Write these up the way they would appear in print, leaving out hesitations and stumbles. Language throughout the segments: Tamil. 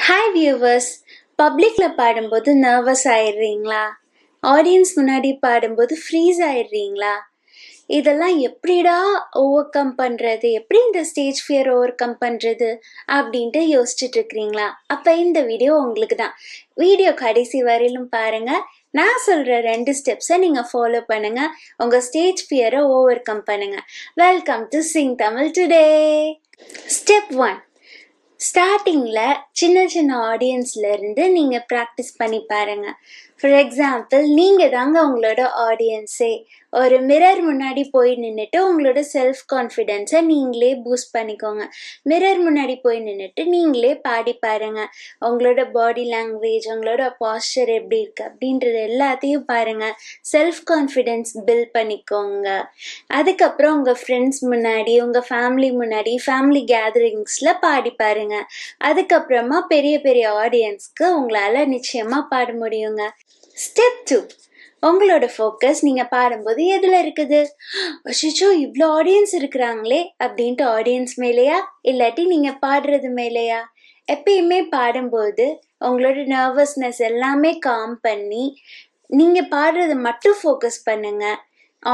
Hi viewers. பப்ளிக்கில் பாடும்போது நர்வஸ் ஆயிடுறீங்களா? ஆடியன்ஸ் முன்னாடி பாடும்போது ஃப்ரீஸ் ஆயிடுறீங்களா? இதெல்லாம் எப்படிடா ஓவர் கம் பண்ணுறது, எப்படி இந்த ஸ்டேஜ் ஃபியர் ஓவர் கம் பண்ணுறது அப்படின்ட்டு யோசிச்சுட்டு இருக்கிறீங்களா? அப்போ இந்த வீடியோ உங்களுக்கு தான். வீடியோ கடைசி வரையிலும் பாருங்கள். நான் சொல்கிற 2 ஸ்டெப்ஸை நீங்கள் ஃபாலோ பண்ணுங்கள். உங்கள் ஸ்டேஜ் ஃபியரை ஓவர் கம் பண்ணுங்கள். Welcome to Singh Tamil today. Step 1. ஸ்டார்டிங்கில் சின்ன சின்ன ஆடியன்ஸ்லேருந்து நீங்கள் ப்ராக்டிஸ் பண்ணி பாருங்கள். ஃபார் எக்ஸாம்பிள், நீங்கள் தாங்க உங்களோட ஆடியன்ஸே. ஒரு மிரர் முன்னாடி போய் நின்றுட்டு உங்களோட செல்ஃப் கான்ஃபிடென்ஸை நீங்களே பூஸ்ட் பண்ணிக்கோங்க. மிரர் முன்னாடி போய் நின்றுட்டு நீங்களே பாடி பாருங்கள். உங்களோட பாடி லாங்குவேஜ், உங்களோட பாஸ்டர் எப்படி இருக்குது அப்படின்றது எல்லாத்தையும் பாருங்கள். செல்ஃப் கான்ஃபிடென்ஸ் பில்ட் பண்ணிக்கோங்க. அதுக்கப்புறம் உங்கள் ஃப்ரெண்ட்ஸ் முன்னாடி, உங்கள் ஃபேமிலி முன்னாடி, ஃபேமிலி கேதரிங்ஸில் பாடி பாருங்க. அதுக்கப்புறமா பெரிய பெரிய ஆடியன்ஸ்க்கு உங்களால் நிச்சயமாக பாட முடியுங்க. ஸ்டெப் 2. உங்களோட ஃபோக்கஸ் நீங்கள் பாடும்போது எதில் இருக்குது? அச்சோ, இவ்வளோ ஆடியன்ஸ் இருக்கிறாங்களே அப்படின்ட்டு ஆடியன்ஸ் மேலேயா, இல்லாட்டி நீங்கள் பாடுறது மேலேயா? எப்பயுமே பாடும்போது உங்களோட நர்வஸ்னஸ் எல்லாமே காம் பண்ணி நீங்கள் பாடுறது மட்டும் ஃபோக்கஸ் பண்ணுங்க.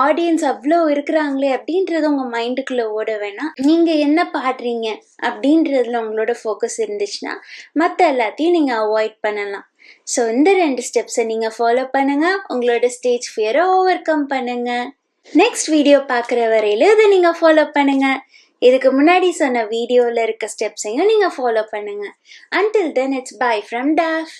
ஆடியன்ஸ் அவ்வளோ இருக்கிறாங்களே அப்படின்றது உங்கள் மைண்டுக்குள்ளே ஓட வேணாம். நீங்கள் என்ன பாடுறீங்க அப்படின்றதுல உங்களோட ஃபோக்கஸ் இருந்துச்சுன்னா மற்ற எல்லாத்தையும் நீங்கள் அவாய்ட் பண்ணலாம். ஸோ இந்த 2 ஸ்டெப்ஸை நீங்கள் ஃபாலோ பண்ணுங்கள். உங்களோட ஸ்டேஜ் ஃபியரை ஓவர் கம் பண்ணுங்கள். நெக்ஸ்ட் வீடியோ பார்க்குற வரையில இதை நீங்கள் ஃபாலோ பண்ணுங்கள். இதுக்கு முன்னாடி சொன்ன வீடியோவில் இருக்க ஸ்டெப்ஸையும் நீங்கள் ஃபாலோ பண்ணுங்கள். Until then, it's bye from Daf.